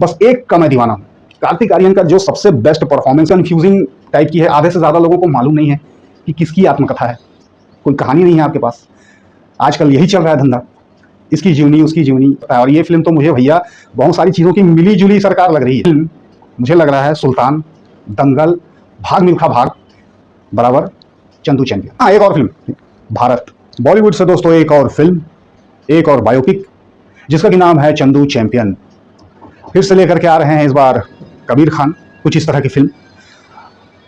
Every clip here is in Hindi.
बस एक का मैं दीवाना हूँ। कार्तिक आर्यन का जो सबसे बेस्ट परफॉर्मेंस कंफ्यूजिंग टाइप की है, आधे से ज़्यादा लोगों को मालूम नहीं है कि किसकी आत्मकथा है, कोई कहानी नहीं है आपके पास। आजकल यही चल रहा है धंधा, इसकी जीवनी उसकी जीवनी। और ये फिल्म तो मुझे भैया बहुत सारी चीज़ों की मिली जुली सरकार लग रही है। फिल्म मुझे लग रहा है सुल्तान, दंगल, भाग मिल्खा भाग बराबर चंदू चैंपियन। हाँ, एक और फिल्म भारत बॉलीवुड से दोस्तों, एक और फिल्म, एक और बायोपिक जिसका कि नाम है चंदू चैंपियन। फिर से लेकर के आ रहे हैं इस बार कबीर खान, कुछ इस तरह की फिल्म।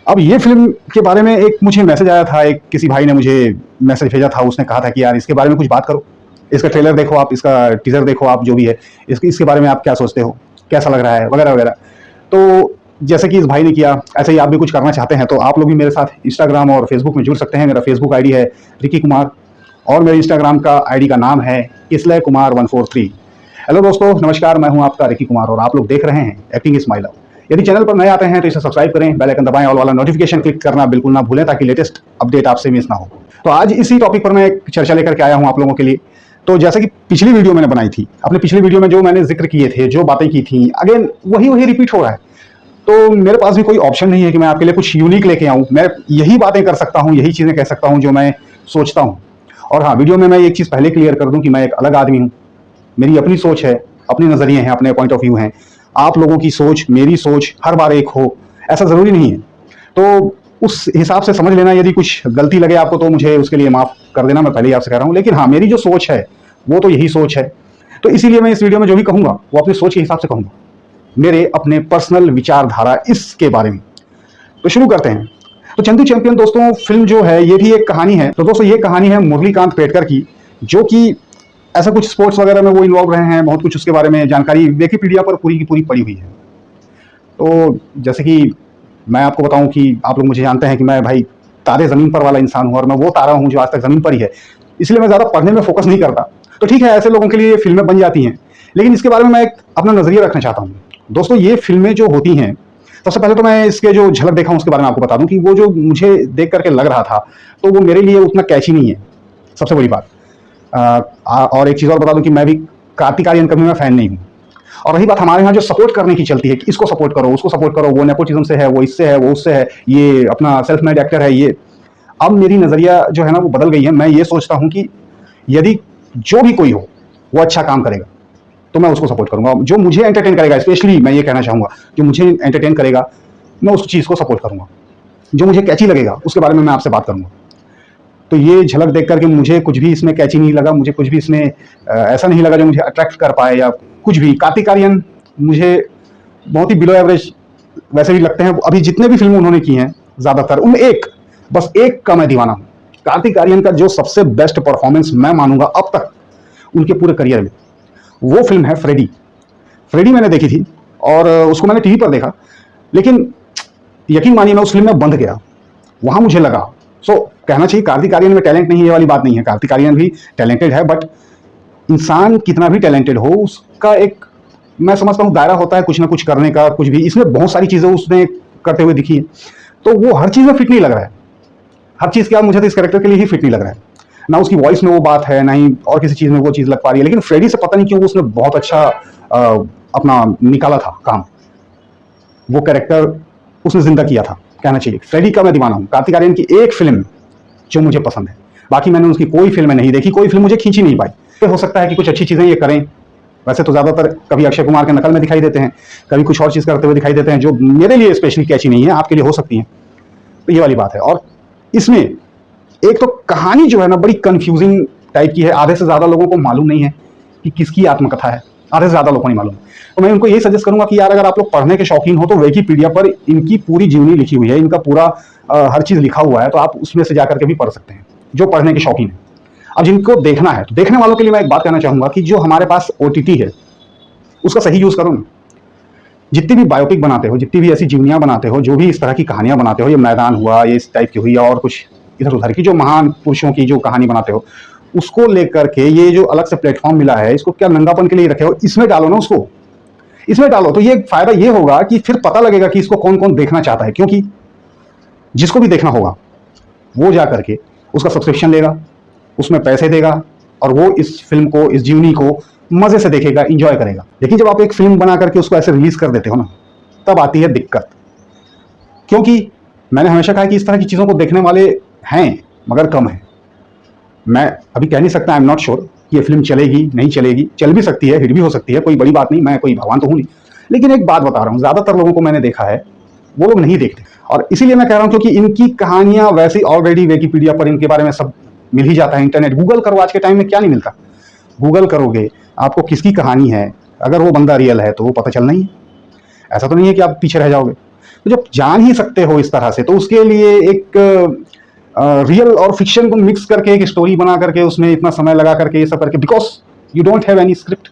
अब ये फिल्म के बारे में एक मुझे मैसेज आया था, एक किसी भाई ने मुझे मैसेज भेजा था। उसने कहा था कि यार इसके बारे में कुछ बात करो, इसका ट्रेलर देखो आप, इसका टीजर देखो आप, जो भी है इसके बारे में आप क्या सोचते हो, कैसा लग रहा है वगैरह वगैरह। तो जैसे कि इस भाई ने किया, ऐसे ही आप भी कुछ करना चाहते हैं तो आप लोग भी मेरे साथ इंस्टाग्राम और फेसबुक में जुड़ सकते हैं। मेरा फेसबुक आईडी है रिकी कुमार और मेरे इंस्टाग्राम का आईडी का नाम है इसलय कुमार 143। हेलो दोस्तों, नमस्कार, मैं हूं आपका रिकी कुमार और आप लोग देख रहे हैं एक्टिंग स्माइल। यदि चैनल पर नए आते हैं तो इसे सब्सक्राइब करें, बेल आइकन दबाएं, ऑल वाला नोटिफिकेशन क्लिक करना बिल्कुल ना भूलें ताकि लेटेस्ट अपडेट आपसे मिस ना हो। तो आज इसी टॉपिक पर मैं एक चर्चा लेकर के आया हूं आप लोगों के लिए। तो जैसे कि पिछली वीडियो मैंने बनाई थी, अपने पिछली वीडियो में जो मैंने जिक्र किए थे, जो बातें की थी, अगेन वही रिपीट हो रहा है। तो मेरे पास भी कोई ऑप्शन नहीं है कि मैं आपके लिए कुछ यूनिक लेके आऊं। मैं यही बातें कर सकता हूं, यही चीजें कह सकता हूं जो मैं सोचता हूं। और हाँ, वीडियो में मैं एक चीज पहले क्लियर कर दूं कि मैं एक अलग आदमी हूं, मेरी अपनी सोच है, अपने नजरिए हैं, अपने पॉइंट ऑफ व्यू हैं। आप लोगों की सोच, मेरी सोच हर बार एक हो ऐसा जरूरी नहीं है। तो उस हिसाब से समझ लेना, यदि कुछ गलती लगे आपको तो मुझे उसके लिए माफ कर देना, मैं पहले ही आपसे कह रहा हूं। लेकिन हाँ, मेरी जो सोच है वो तो यही सोच है। तो इसीलिए मैं इस वीडियो में जो भी कहूंगा वो अपनी सोच के हिसाब से कहूंगा, मेरे अपने पर्सनल विचारधारा इसके बारे में। तो शुरू करते हैं। तो चंदू चैंपियन दोस्तों फिल्म जो है ये भी एक कहानी है। तो दोस्तों ये कहानी है मुरलीकांत पेटकर की, जो कि ऐसा कुछ स्पोर्ट्स वगैरह में वो इन्वॉल्व रहे हैं। बहुत कुछ उसके बारे में जानकारी विकिपीडिया पर पूरी की पूरी पड़ी हुई है। तो जैसे कि मैं आपको बताऊं कि आप लोग मुझे जानते हैं कि मैं भाई तारे ज़मीन पर वाला इंसान हूं और मैं वो तारा हूं जो आज तक ज़मीन पर ही है, इसलिए मैं ज़्यादा पढ़ने में फोकस नहीं करता। तो ठीक है, ऐसे लोगों के लिए फिल्में बन जाती हैं, लेकिन इसके बारे में मैं एक अपना नज़रिया रखना चाहता हूँ। दोस्तों ये फिल्में जो होती हैं, सबसे पहले तो मैं इसके जो झलक देखा हूँ उसके बारे में आपको बता दूं कि वो जो मुझे देख करके लग रहा था तो वो मेरे लिए उतना कैची नहीं है, सबसे बड़ी बात। और एक चीज़ और बता दूं कि मैं भी कार्तिक आर्यन का भी मैं फैन नहीं हूँ। और रही बात हमारे यहाँ जो सपोर्ट करने की चलती है कि इसको सपोर्ट करो, उसको सपोर्ट करो, वो नेपोटिज्म से है, वो इससे है, वो उससे है, ये अपना सेल्फ मेड एक्टर है, ये अब मेरी नज़रिया जो है ना वो बदल गई है। मैं ये सोचता हूँ कि यदि जो भी कोई हो वो अच्छा काम करेगा तो मैं उसको सपोर्ट करूंगा। जो मुझे एंटरटेन करेगा, स्पेशली मैं ये कहना चाहूँगा, जो मुझे एंटरटेन करेगा मैं उस चीज़ को सपोर्ट करूंगा। जो मुझे कैची लगेगा उसके बारे में मैं आपसे बात करूंगा। तो ये झलक देख करके मुझे कुछ भी इसमें कैची नहीं लगा, मुझे कुछ भी इसमें ऐसा नहीं लगा जो मुझे अट्रैक्ट कर पाए या कुछ भी। कार्तिक आर्यन मुझे बहुत ही बिलो एवरेज वैसे भी लगते हैं। अभी जितने भी फिल्म उन्होंने की हैं ज़्यादातर उनमें बस एक का मैं दीवाना हूँ। कार्तिक आर्यन का जो सबसे बेस्ट परफॉर्मेंस मैं मानूंगा अब तक उनके पूरे करियर में, वो फिल्म है फ्रेडी। फ्रेडी मैंने देखी थी और उसको मैंने टीवी पर देखा, लेकिन यकीन मानिए मैं उस फिल्म में बंध गया। वहां मुझे लगा कहना चाहिए कार्तिक आर्यन में टैलेंट नहीं है, ये वाली बात नहीं है। कार्तिक आर्यन भी टैलेंटेड है, बट इंसान कितना भी टैलेंटेड हो उसका एक, मैं समझता हूँ, दायरा होता है कुछ ना कुछ करने का। कुछ भी इसमें बहुत सारी चीजें उसने करते हुए दिखी है, तो वो हर चीज में फिट नहीं लग रहा है। हर चीज क्या, मुझे तो इस कैरेक्टर के लिए ही फिट नहीं लग रहा है। ना उसकी वॉइस में वो बात है, ना ही और किसी चीज में वो चीज लग पा रही है। लेकिन फ्रेडी से पता नहीं क्यों उसने बहुत अच्छा अपना निकाला था काम। वो कैरेक्टर उसने जिंदा किया था, कहना चाहिए। फ्रेडी का मैं दीवाना हूँ। कार्तिक आर्यन की एक फिल्म जो मुझे पसंद है, बाकी मैंने उसकी कोई फिल्म नहीं देखी, कोई फिल्म मुझे खींची नहीं पाई। हो सकता है कि कुछ अच्छी चीजें ये करें, वैसे तो ज्यादातर कभी अक्षय कुमार के नकल में दिखाई देते हैं, कभी कुछ और चीज करते हुए दिखाई देते हैं जो मेरे लिए स्पेशली कैची नहीं है, आपके लिए हो सकती है। तो ये वाली बात है। और इसमें एक तो कहानी जो है ना बड़ी कंफ्यूजिंग टाइप की है। आधे से ज्यादा लोगों को मालूम नहीं है कि किसकी आत्मकथा है, आधे से ज्यादा लोगों को नहीं मालूम। तो मैं उनको यही सजेस्ट करूंगा कि यार अगर आप लोग पढ़ने के शौकीन हो तो विकिपीडिया पर इनकी पूरी जीवनी लिखी हुई है, इनका पूरा हर चीज लिखा हुआ है, तो आप उसमें से जाकर के भी पढ़ सकते हैं जो पढ़ने के शौकीन है। अब जिनको देखना है तो देखने वालों के लिए मैं एक बात कहना चाहूंगा कि जो हमारे पास OTT है उसका सही यूज करो ना। जितनी भी बायोपिक बनाते हो, जितनी भी ऐसी जीवनियां बनाते हो, जो भी इस तरह की कहानियां बनाते हो, ये मैदान हुआ, ये इस टाइप की हुई, और कुछ इधर उधर की जो महान पुरुषों की जो कहानी बनाते हो, उसको लेकर के ये जो अलग से प्लेटफॉर्म मिला है, इसको क्या नंगापन के लिए रखे हो, इसमें डालो ना, उसको इसमें डालो। तो ये फायदा ये होगा कि फिर पता लगेगा कि इसको कौन कौन देखना चाहता है, क्योंकि जिसको भी देखना होगा वो जा करके उसका सब्सक्रिप्शन लेगा, उसमें पैसे देगा, और वो इस फिल्म को, इस जीवनी को मजे से देखेगा, इंजॉय करेगा। लेकिन जब आप एक फिल्म बना करके उसको ऐसे रिलीज कर देते हो ना, तब आती है दिक्कत। क्योंकि मैंने हमेशा कहा कि इस तरह की चीज़ों को देखने वाले हैं मगर कम है। मैं अभी कह नहीं सकता, आई एम नॉट श्योर कि ये फिल्म चलेगी नहीं चलेगी, चल भी सकती है, हिट भी हो सकती है, कोई बड़ी बात नहीं, मैं कोई भगवान तो हूँ नहीं। लेकिन एक बात बता रहा हूँ, ज़्यादातर लोगों को मैंने देखा है वो लोग नहीं देखते, और इसीलिए मैं कह रहा हूँ क्योंकि इनकी कहानियां वैसी ऑलरेडी विकिपीडिया पर इनके बारे में सब मिल ही जाता है। इंटरनेट गूगल करो, आज के टाइम में क्या नहीं मिलता। गूगल करोगे, आपको किसकी कहानी है, अगर वो बंदा रियल है तो वो पता चलना ही है। ऐसा तो नहीं है कि आप पीछे रह जाओगे। तो जब जान ही सकते हो इस तरह से, तो उसके लिए एक रियल और फिक्शन को मिक्स करके एक स्टोरी बना करके उसमें इतना समय लगा करके ये सब करके, because you don't have any script,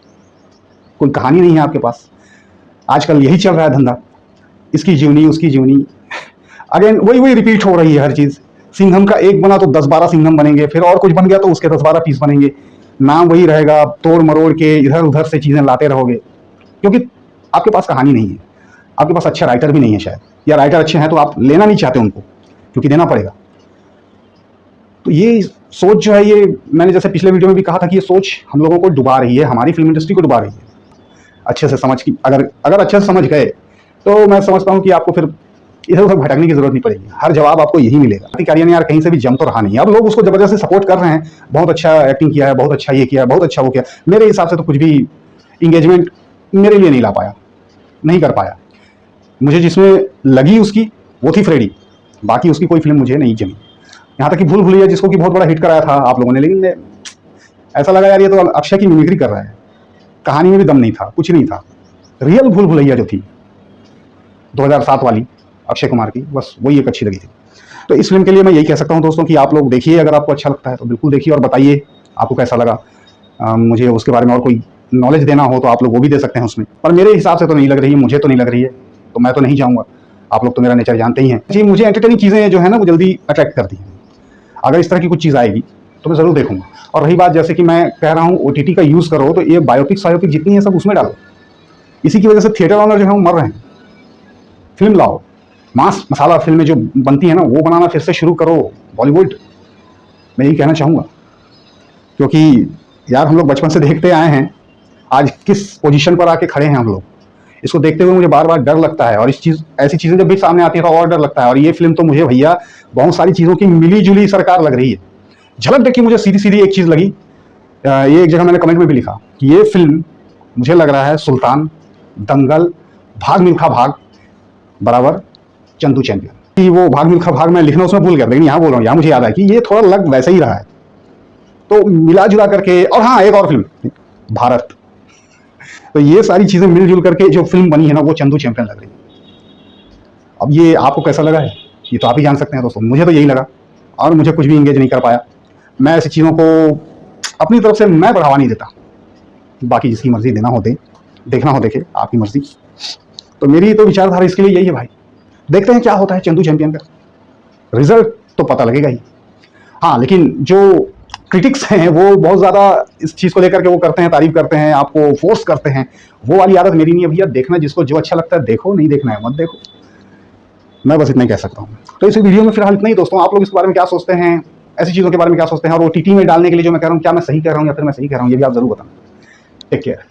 कोई कहानी नहीं है आपके पास। आजकल यही चल रहा है धंधा, इसकी जीवनी उसकी जीवनी, अगेन वही वही रिपीट हो रही है हर चीज। सिंघम का एक बना तो 10-12 सिंघम बनेंगे, फिर और कुछ बन गया तो उसके 10-12 पीस बनेंगे, नाम वही रहेगा, तोड़ मरोड़ के इधर उधर से चीजें लाते रहोगे, क्योंकि आपके पास कहानी नहीं है, आपके पास अच्छा राइटर भी नहीं है शायद, या राइटर अच्छे हैं तो आप लेना नहीं चाहते उनको, क्योंकि देना पड़ेगा। तो ये सोच जो है, ये मैंने जैसे पिछले वीडियो में भी कहा था कि ये सोच हम लोगों को डुबा रही है, हमारी फिल्म इंडस्ट्री को डुबा रही है। अच्छे से समझ की अगर अच्छे से समझ गए तो मैं समझता हूँ कि आपको फिर इधर उधर भटकने की जरूरत नहीं पड़ेगी, हर जवाब आपको यही मिलेगा। कार्तिक आर्यन यार कहीं से भी जम तो रहा नहीं, अब लोग उसको जबरदस्ती सपोर्ट कर रहे हैं, बहुत अच्छा एक्टिंग किया है, बहुत अच्छा ये किया है, बहुत अच्छा वो किया। मेरे हिसाब से तो कुछ भी इंगेजमेंट मेरे लिए नहीं ला पाया, नहीं कर पाया। मुझे जिसमें लगी उसकी वो थी फ्रेडी, बाकी उसकी कोई फिल्म मुझे नहीं जमी। यहाँ तक कि भूल भुलैया जिसको कि बहुत बड़ा हिट कराया था आप लोगों ने, लेकिन ऐसा लगा यार ये तो अक्षय की मिमिक्री कर रहा है, कहानी में भी दम नहीं था, कुछ नहीं था। रियल भूल भुलैया जो थी 2007 वाली अक्षय कुमार की, बस वही एक अच्छी लगी थी। तो इस फिल्म के लिए मैं यही कह सकता हूँ दोस्तों कि आप लोग देखिए, अगर आपको अच्छा लगता है तो बिल्कुल देखिए और बताइए आपको कैसा लगा। मुझे उसके बारे में और कोई नॉलेज देना हो तो आप लोग वो भी दे सकते हैं उसमें, पर मेरे हिसाब से तो नहीं लग रही है, मुझे तो नहीं लग रही है, तो मैं तो नहीं जाऊँगा। आप लोग तो मेरा नेचर जानते ही हैं जी, मुझे एंटरटेनिंग चीज़ें जो है ना वो जल्दी अट्रैक्ट करती हैं। अगर इस तरह की कुछ चीज़ आएगी तो मैं ज़रूर देखूंगा। और रही बात, जैसे कि मैं कह रहा हूँ OTT का यूज़ करो, तो ये बायोपिक जितनी है सब उसमें डालो। इसी की वजह से थिएटर ऑनर जो है वो मर रहे हैं। फिल्म लाओ, मास मसाला फिल्में जो बनती है ना वो बनाना फिर से शुरू करो, बॉलीवुड। मैं यही कहना चाहूँगा, क्योंकि यार हम लोग बचपन से देखते आए हैं, आज किस पोजीशन पर आके खड़े हैं हम लोग, इसको देखते हुए मुझे बार बार डर लगता है। और ऐसी चीज़ें जब भी सामने आती है तो और डर लगता है। और ये फिल्म तो मुझे भैया बहुत सारी चीज़ों की मिली जुली सरकार लग रही है। झलक देखी मुझे सीधी सीधी एक चीज़ लगी, ये एक जगह मैंने कमेंट में भी लिखा कि ये फिल्म मुझे लग रहा है सुल्तान, दंगल, भाग मिल्खा भाग बराबर चंदू चैंपियन। कि वो भाग मिल्खा भाग मैं लिखना उसमें भूल गया, लेकिन यहाँ बोल रहा हूँ, यहाँ मुझे याद आया कि ये थोड़ा लग वैसे ही रहा है। तो मिला जुला करके, और हाँ एक और फिल्म भारत, तो ये सारी चीज़ें मिलजुल करके जो फिल्म बनी है ना वो चंदू चैंपियन लग रही है। अब ये आपको कैसा लगा है ये तो आप ही जान सकते हैं दोस्तों, मुझे तो यही लगा, और मुझे कुछ भी इंगेज नहीं कर पाया। मैं ऐसी चीज़ों को अपनी तरफ से मैं बढ़ावा नहीं देता, बाकी जिसकी मर्जी देना हो दे, देखना हो देखे, आपकी मर्जी। तो मेरी तो विचारधारा इसके लिए यही है भाई, देखते हैं क्या होता है चंदू चैंपियन का, रिजल्ट तो पता लगेगा ही। हाँ लेकिन जो क्रिटिक्स हैं वो बहुत ज़्यादा इस चीज़ को लेकर के वो करते हैं, तारीफ करते हैं, आपको फोर्स करते हैं, वो वाली आदत मेरी नहीं है भैया। देखना जिसको जो अच्छा लगता है देखो, नहीं देखना है मत देखो, मैं बस इतना ही कह सकता हूँ। तो इस वीडियो में फिलहाल इतना ही दोस्तों। आप लोग इस बारे में क्या सोचते हैं, ऐसी चीज़ों के बारे में क्या सोचते हैं, और OTT में डालने के लिए जो मैं कह रहा हूँ क्या मैं सही कह रहा हूँ या फिर मैं सही कह रहा हूँ, ये भी आप जरूर बताना। Take care.